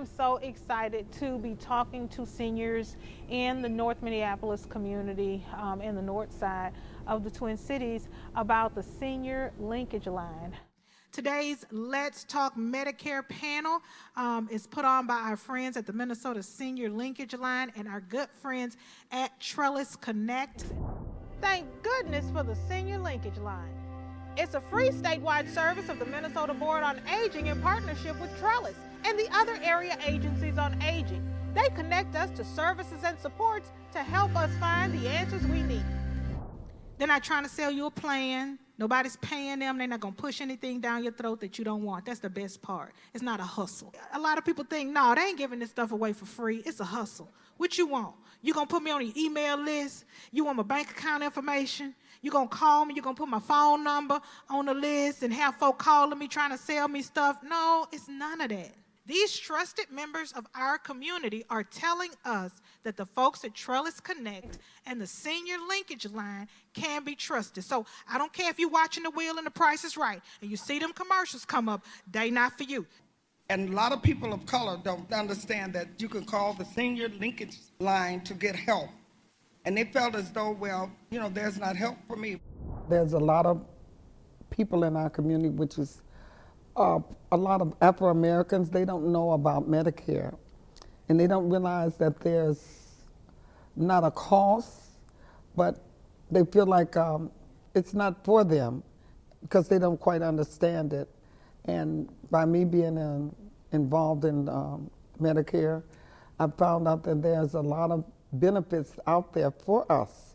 am so excited to be talking to seniors in the North Minneapolis community, in the north side of the Twin Cities, about the senior linkage line. Today's Let's Talk Medicare panel is put on by our friends at the Minnesota Senior Linkage Line and our good friends at Trellis Connect. Thank goodness for the Senior Linkage Line. It's a free statewide service of the Minnesota Board on Aging in partnership with Trellis and the other area agencies on aging. They connect us to services and supports to help us find the answers we need. They're not trying to sell you a plan. Nobody's paying them. They're not going to push anything down your throat that you don't want. That's the best part. It's not a hustle. A lot of people think, no, they ain't giving this stuff away for free. It's a hustle. What you want? You going to put me on your email list? You want my bank account information? You going to call me? You going to put my phone number on the list and have folk calling me trying to sell me stuff? No, it's none of that. These trusted members of our community are telling us that the folks at Trellis Connect and the Senior Linkage Line can be trusted. So I don't care if you're watching The Wheel and The Price is Right and you see them commercials come up, they not for you. And a lot of people of color don't understand that you can call the Senior Linkage Line to get help. And they felt as though, well, you know, there's not help for me. There's a lot of people in our community, which is a lot of Afro-Americans, they don't know about Medicare. And they don't realize that there's not a cost, but they feel like it's not for them because they don't quite understand it. And by me being involved in Medicare, I found out that there's a lot of benefits out there for us.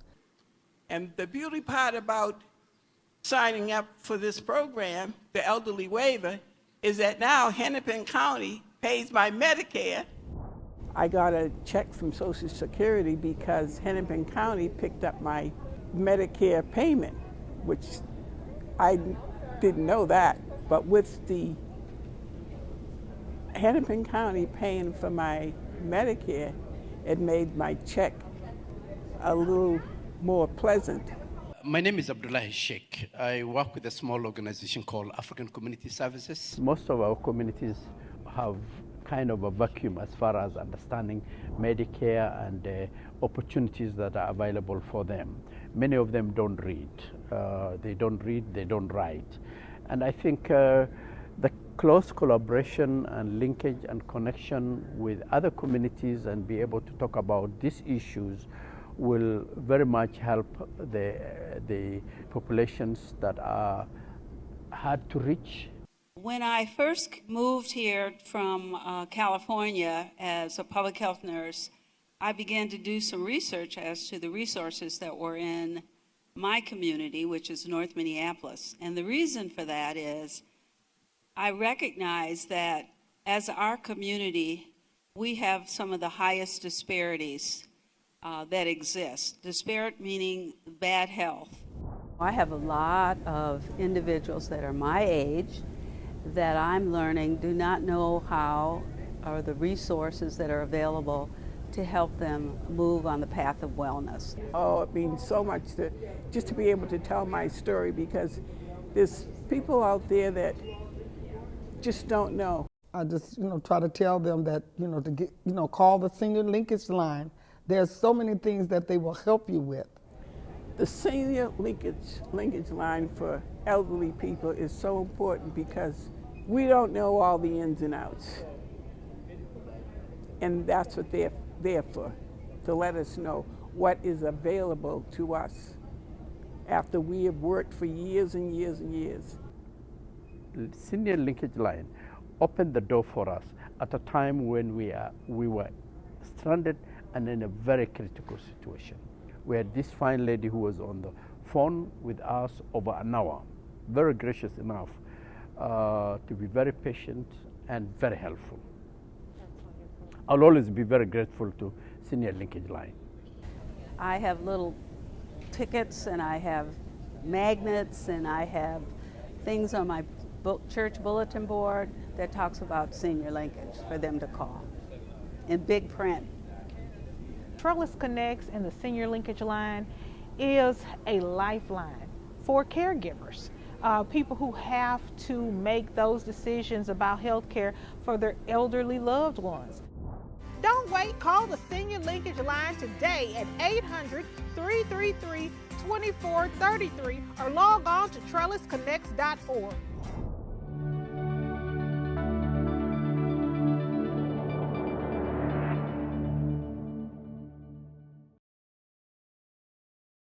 And the beauty part about signing up for this program, the elderly waiver, is that now Hennepin County pays my Medicare. I got a check from Social Security because Hennepin County picked up my Medicare payment, which I didn't know that. But with the Hennepin County paying for my Medicare, it made my check a little more pleasant. My name is Abdullahi Sheikh. I work with a small organization called African Community Services. Most of our communities have kind of a vacuum as far as understanding Medicare and opportunities that are available for them. Many of them don't read. They don't write. And I think the close collaboration and linkage and connection with other communities and be able to talk about these issues will very much help the populations that are hard to reach. When I first moved here from California as a public health nurse, I began to do some research as to the resources that were in my community, which is North Minneapolis. And the reason for that is I recognize that as our community, we have some of the highest disparities that exist. Disparate meaning bad health. I have a lot of individuals that are my age that I'm learning do not know how or the resources that are available to help them move on the path of wellness. Oh, it means so much just to be able to tell my story because there's people out there that just don't know. I just, try to tell them that, to get, call the Senior Linkage Line. There's so many things that they will help you with. The Senior Linkage Line for elderly people is so important because we don't know all the ins and outs. And that's what they're there for, to let us know what is available to us after we have worked for years and years and years. The Senior Linkage Line opened the door for us at a time when we were stranded and in a very critical situation. We had this fine lady who was on the phone with us over an hour, very gracious enough to be very patient and very helpful. I'll always be very grateful to Senior Linkage Line. I have little tickets and I have magnets and I have things on my church bulletin board that talks about senior linkage for them to call in big print. Trellis Connects and the Senior Linkage Line is a lifeline for caregivers. people who have to make those decisions about health care for their elderly loved ones. Don't wait, call the Senior Linkage Line today at 800-333-2433 or log on to trellisconnects.org.